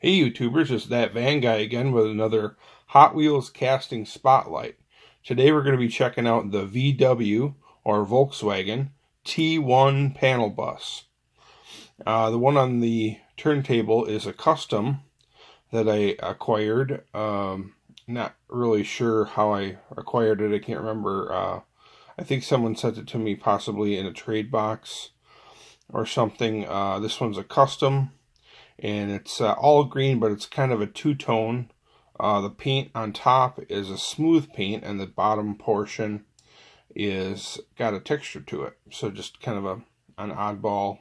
Hey YouTubers, it's that Van Guy again with another Hot Wheels casting spotlight. Today we're going to be checking out the VW or Volkswagen T1 panel bus. The one on the turntable is a custom that I acquired. Not really sure how I acquired it. I can't remember. I think someone sent it to me possibly in a trade box or something. This one's a custom. And it's all green, but it's kind of a two-tone. The paint on top is a smooth paint, and the bottom portion is got a texture to it. So just kind of an oddball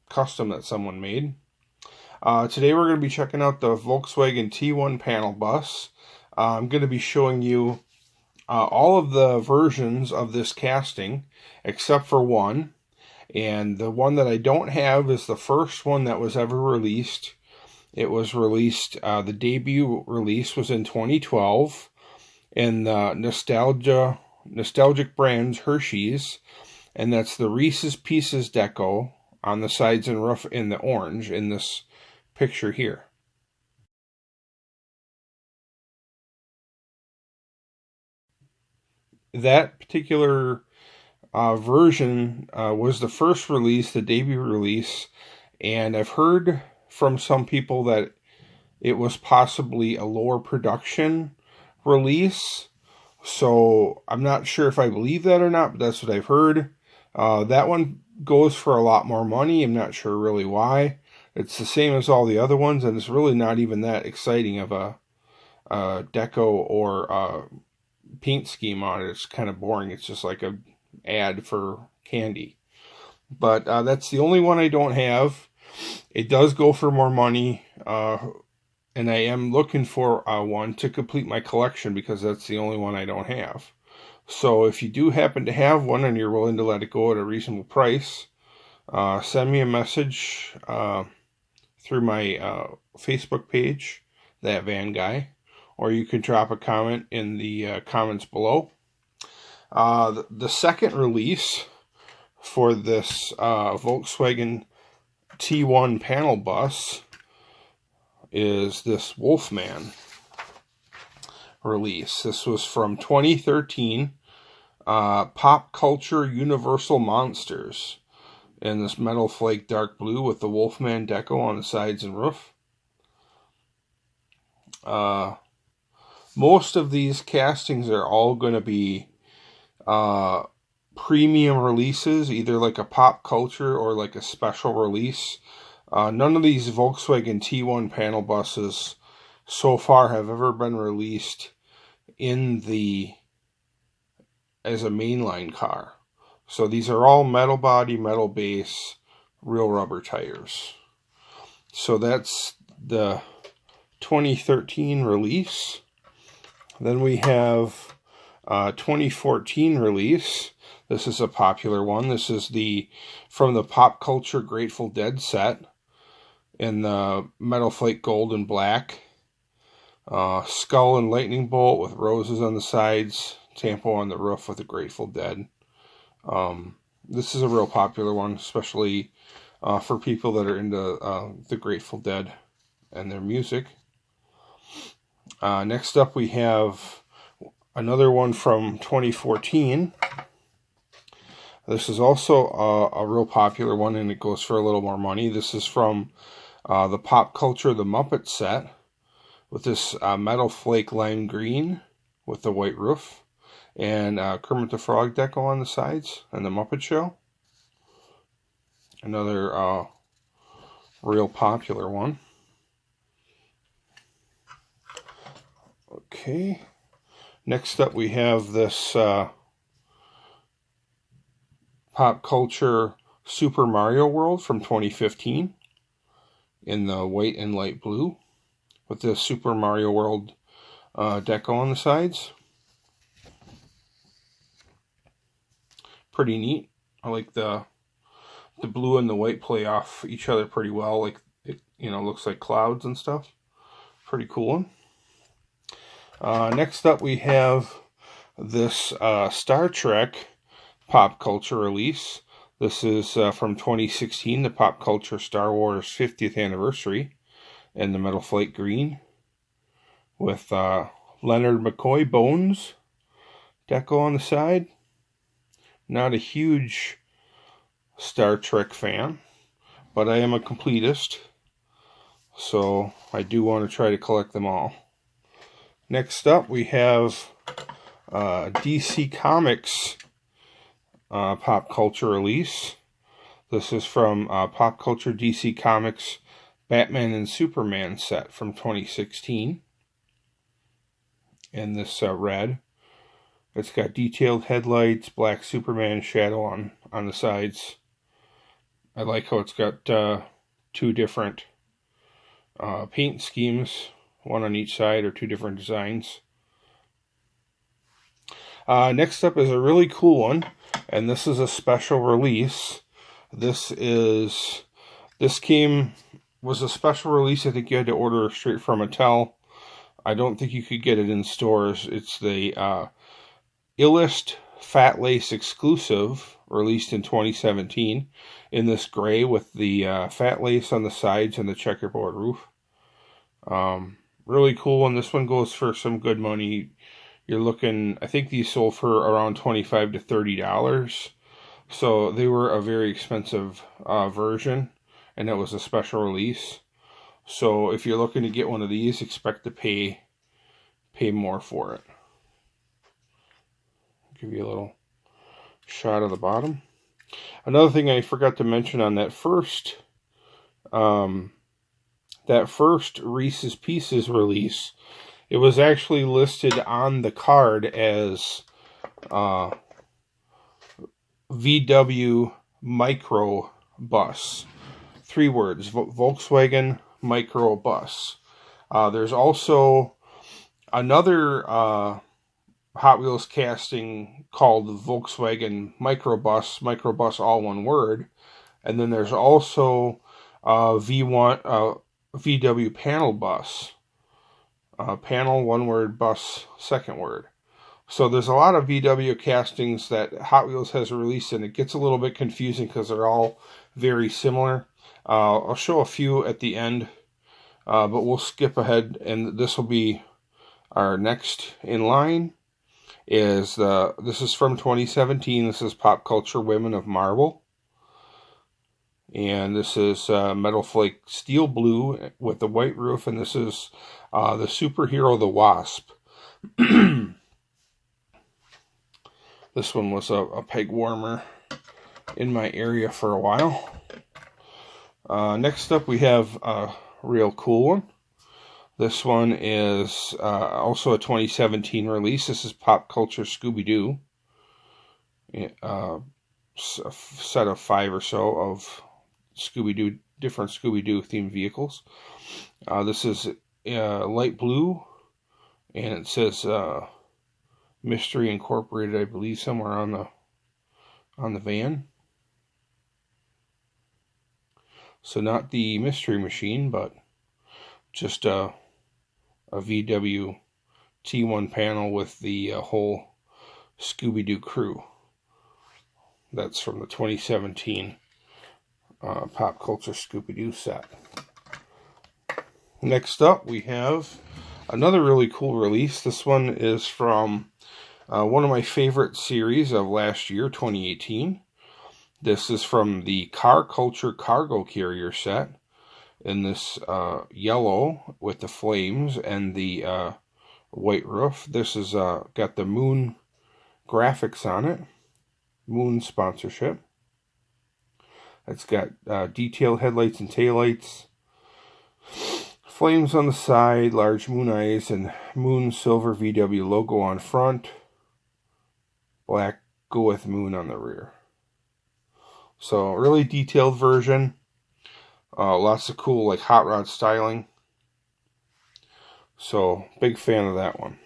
custom that someone made. Today we're going to be checking out the Volkswagen T1 panel bus. I'm going to be showing you all of the versions of this casting, except for one. And the one that I don't have is the first one that was ever released. It was released, the debut release was in 2012 in the nostalgic brands Hershey's. And that's the Reese's Pieces deco on the sides and roof in the orange in this picture here. That particular version was the first release, the debut release, and I've heard from some people that it was possibly a lower production release, so I'm not sure if I believe that or not, but that's what I've heard. That one goes for a lot more money. I'm not sure really why. It's the same as all the other ones, and it's really not even that exciting of a deco or paint scheme on it. It's kind of boring. It's just like a ad for candy. But that's the only one I don't have. It does go for more money, and I am looking for one to complete my collection because that's the only one I don't have. So if you do happen to have one and you're willing to let it go at a reasonable price, send me a message through my Facebook page, That Van Guy, or you can drop a comment in the comments below. The second release for this Volkswagen T1 panel bus is this Wolfman Release. This was from 2013, Pop Culture Universal Monsters, in this metal flake dark blue with the Wolfman deco on the sides and roof. Most of these castings are all going to be premium releases, either like a pop culture or like a special release. None of these Volkswagen T1 panel buses so far have ever been released as a mainline car. So these are all metal body, metal base, real rubber tires. So that's the 2013 release. Then we have 2014 release. This is a popular one. This is from the Pop Culture Grateful Dead set in the metal flake gold and black. Skull and lightning bolt with roses on the sides. Tampo on the roof with the Grateful Dead. This is a real popular one, especially for people that are into the Grateful Dead and their music. Next up we have another one from 2014. This is also a real popular one, and it goes for a little more money. This is from the Pop Culture The Muppet set with this metal flake lime green with the white roof and Kermit the Frog deco on the sides and the Muppet Show. Another real popular one. Okay. Next up we have this Pop Culture Super Mario World from 2015 in the white and light blue with the Super Mario World deco on the sides. Pretty neat. I like the blue and the white play off each other pretty well. Like it, looks like clouds and stuff. Pretty cool one. Next up we have this Star Trek Pop Culture release. This is from 2016, the Pop Culture Star Wars 50th anniversary. and the metal flake green with Leonard McCoy Bones deco on the side. Not a huge Star Trek fan, but I am a completist, so I do want to try to collect them all. Next up, we have DC Comics Pop Culture Release. This is from Pop Culture DC Comics Batman and Superman set from 2016. In this red. It's got detailed headlights, black Superman shadow on the sides. I like how it's got two different paint schemes, one on each side, or two different designs. Next up is a really cool one, and this is a special release. This was a special release. I think you had to order straight from Mattel. I don't think you could get it in stores. It's the Illest FatLace exclusive, released in 2017, in this gray with the FatLace on the sides and the checkerboard roof. Really cool, and this one goes for some good money. You're looking, I think these sold for around $25 to $30. So they were a very expensive version, and it was a special release. So if you're looking to get one of these, expect to pay more for it. Give you a little shot of the bottom. Another thing I forgot to mention on that first Reese's Pieces release, it was actually listed on the card as VW Microbus. 3 words, Volkswagen Microbus. There's also another Hot Wheels casting called Volkswagen Microbus all one word. And then there's also VW Panel Bus. Panel, one word, bus, second word. So there's a lot of VW castings that Hot Wheels has released, and it gets a little bit confusing because they're all very similar. I'll show a few at the end, but we'll skip ahead, and this will be our next in line. This is from 2017. This is Pop Culture Women of Marvel. And this is Metal Flake Steel Blue with the white roof, and this is the superhero The Wasp. This one was a peg warmer in my area for a while. Next up, we have a real cool one. This one is also a 2017 release. This is Pop Culture Scooby Doo. A set of 5 or so of different Scooby Doo themed vehicles. This is light blue, and it says Mystery Incorporated, I believe, somewhere on the van. So not the Mystery Machine, but just a VW T1 panel with the whole Scooby-Doo crew. That's from the 2017 Pop Culture Scooby-Doo set. Next up, we have another really cool release. This one is from one of my favorite series of last year, 2018. This is from the Car Culture Cargo Carrier set, in this yellow with the flames and the white roof. This has got the moon graphics on it, moon sponsorship. It's got detailed headlights and taillights, flames on the side, large moon eyes, and moon silver VW logo on front, black go with moon on the rear. So really detailed version. Lots of cool like hot rod styling. So big fan of that one.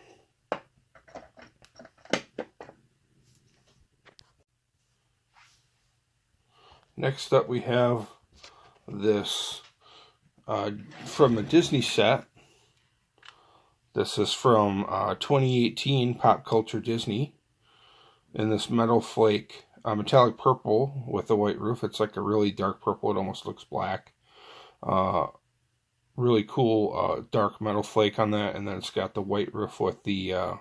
Next up, we have this from the Disney set. This is from 2018 Pop Culture Disney, in this metal flake metallic purple with a white roof. It's like a really dark purple. It almost looks black. really cool dark metal flake on that, and then it's got the white roof with the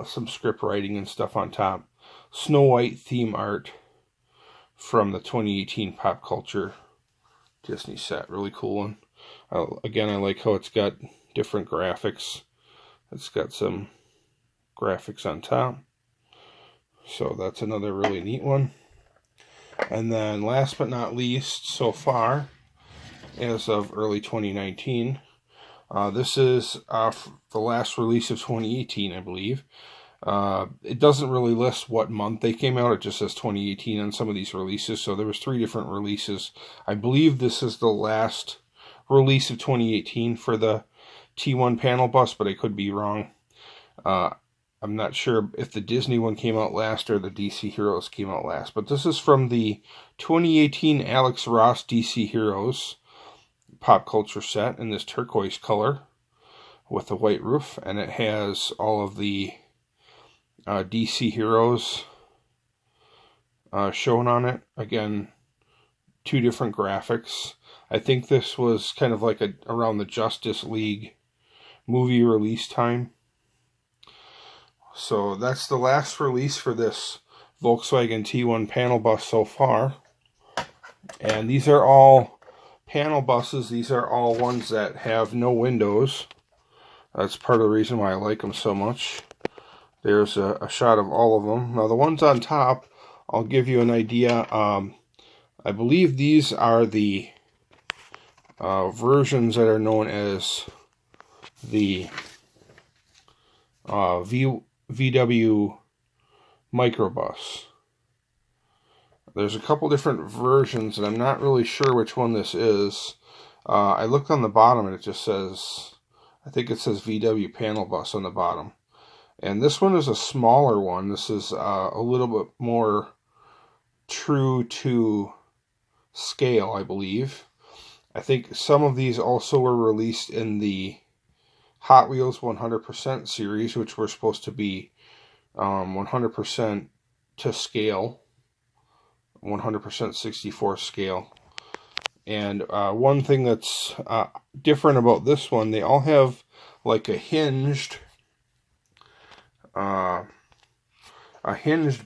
some script writing and stuff on top. Snow White theme art from the 2018 Pop Culture Disney set. Really cool one. Again, I like how it's got different graphics. It's got some graphics on top. So that's another really neat one. And then last but not least, so far, as of early 2019, this is the last release of 2018, I believe. It doesn't really list what month they came out. It just says 2018 on some of these releases. So there was 3 different releases. I believe this is the last release of 2018 for the T1 panel bus, but I could be wrong. I'm not sure if the Disney one came out last or the DC Heroes came out last. But this is from the 2018 Alex Ross DC Heroes Pop Culture set in this turquoise color with a white roof. And it has all of the DC Heroes shown on it. Again, 2 different graphics. I think this was kind of like around the Justice League movie release time. So that's the last release for this Volkswagen T1 panel bus so far. And these are all panel buses. These are all ones that have no windows. That's part of the reason why I like them so much. There's a shot of all of them. Now the ones on top, I'll give you an idea. I believe these are the versions that are known as the VW Microbus. There's a couple different versions, and I'm not really sure which one this is. I looked on the bottom, and it just says, I think it says VW Panel Bus on the bottom. And this one is a smaller one. This is a little bit more true to scale, I believe. I think some of these also were released in the Hot Wheels 100% series, which were supposed to be 100% to scale, 100% 64 scale. And one thing that's different about this one, they all have like a hinged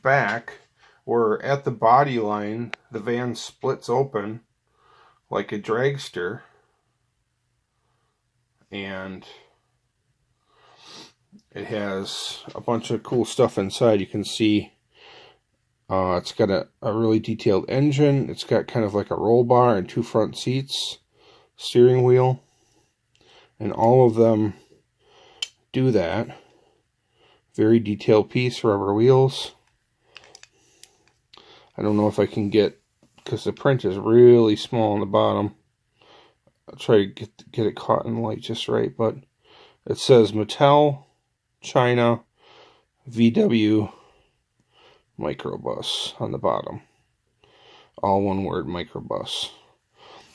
back, where at the body line the van splits open like a dragster, and it has a bunch of cool stuff inside. You can see it's got a really detailed engine. It's got kind of like a roll bar and 2 front seats, steering wheel, and all of them do that. Very detailed piece, rubber wheels. I don't know if I can get, because the print is really small on the bottom. I'll try to get it caught in light just right, but it says Mattel, China, VW, Microbus on the bottom. All one word, Microbus.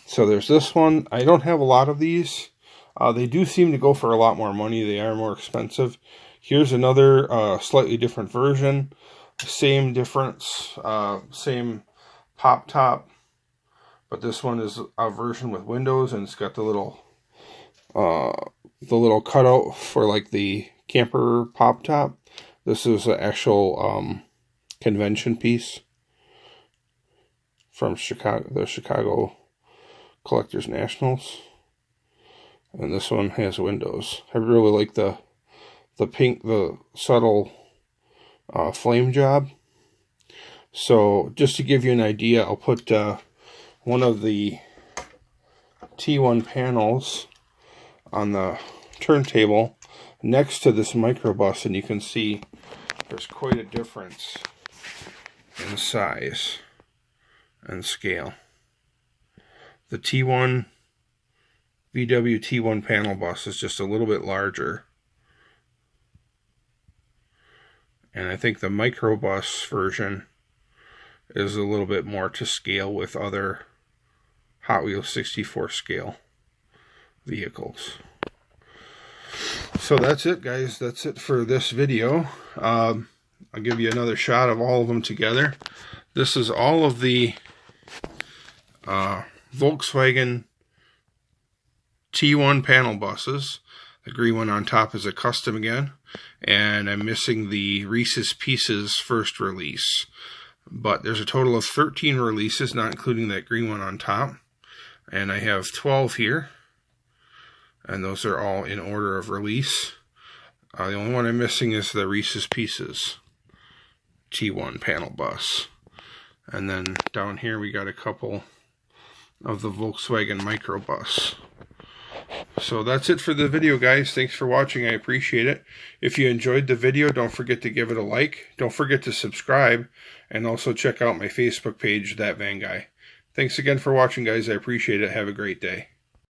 So there's this one. I don't have a lot of these. They do seem to go for a lot more money. They are more expensive. Here's another slightly different version. Same difference, same pop top, but this one is a version with windows, and it's got the little cutout for like the camper pop top. This is an actual convention piece from Chicago, the Chicago Collectors Nationals, and this one has windows. I really like the pink, the subtle flame job. So just to give you an idea, I'll put one of the T1 panels on the turntable next to this Microbus, and you can see there's quite a difference in size and scale. The T1 VW T1 panel bus is just a little bit larger, and I think the Microbus version is a little bit more to scale with other Hot Wheels 64 scale vehicles. So that's it, guys. That's it for this video. I'll give you another shot of all of them together. This is all of the Volkswagen T1 panel buses. The green one on top is a custom again. And I'm missing the Reese's Pieces first release. But there's a total of 13 releases, not including that green one on top. And I have 12 here. And those are all in order of release. The only one I'm missing is the Reese's Pieces T1 panel bus. And then down here we got a couple of the Volkswagen Microbus. So that's it for the video, guys. Thanks for watching. I appreciate it. If you enjoyed the video, don't forget to give it a like. Don't forget to subscribe. And also check out my Facebook page, That Van Guy. Thanks again for watching, guys. I appreciate it. Have a great day.